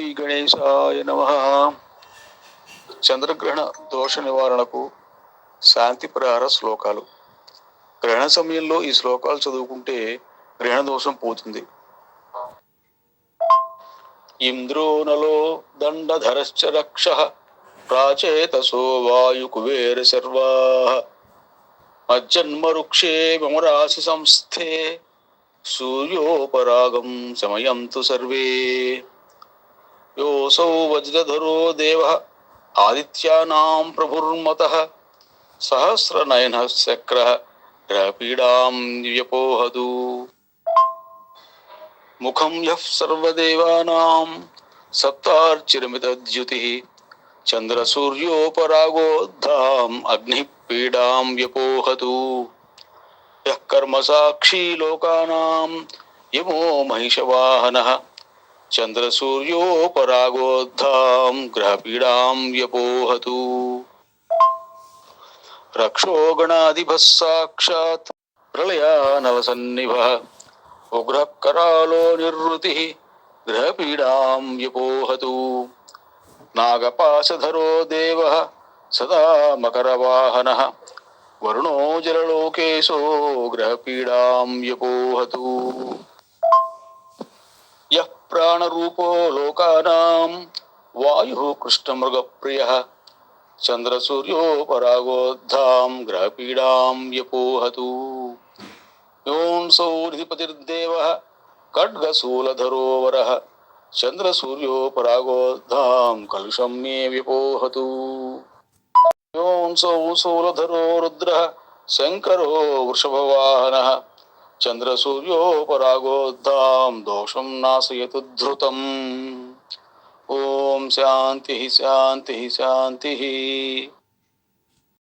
శ్రీ గణేశాయ నమః. చంద్రగ్రహణ దోష నివారణకు శాంతి పరిహార శ్లోకాలు. గ్రహణ సమయంలో ఈ శ్లోకాలు చదువుకుంటే గ్రహణ దోషం పోతుంది. ఇంద్రో నలో దండధరశ్చ రక్షః ప్రాచేతసో వాయు కుబేర సర్వాః మజ్జన్మరుక్షే మమరాశి సంస్థే సూర్యోపరాగం శమయంతు సర్వే. యోసౌ వజ్రధరో దేవః ఆదిత్యానాం ప్రభుర్మతః సహస్రనయనః శక్రః గ్రహపీడాం వ్యపోహతు. ముఖం యః సర్వదేవానాం సప్తార్చిరమితద్యుతిః చంద్రసూర్యోపరాగోద్ధాం అగ్నిః పీడాం వ్యపోహతు. యః కర్మసాక్షీ లోకానాం యమో మహిషవాహనః చంద్రసూర్యోపరాగోద్ధాం గ్రహపీడాం వ్యపోహతు. రక్షో గణాధిపః సాక్షాత్ ప్రళయానలసన్నిభః ఉగ్రః కరాలో నిర్వృతిః గ్రహపీడాం వ్యపోహతు. నాగపాశధరో దేవః సదా మకరవాహనః వరుణో జలలోకేశో గ్రహపీడాం వ్యపోహతు. యః ప్రాణరూపో లోకానాం వాయుః కృష్ణమృగప్రియః చంద్రసూర్యోపరాగోద్ధాం గ్రహపీడాం వ్యపోహతు. యోంసౌ నిధిపతిర్దేవః ఖడ్గశూలధరో వరః చంద్రసూర్యోపరాగోద్ధాం కలుషం మే వ్యపోహతు. యోంసౌ శూలధరో రుద్రః శంకరో వృషభవాహనః చంద్రసూర్యోపరాగోద్ధాం దోషం నాశయతు ధృతం. ఓం శాంతి శాంతి శాంతి.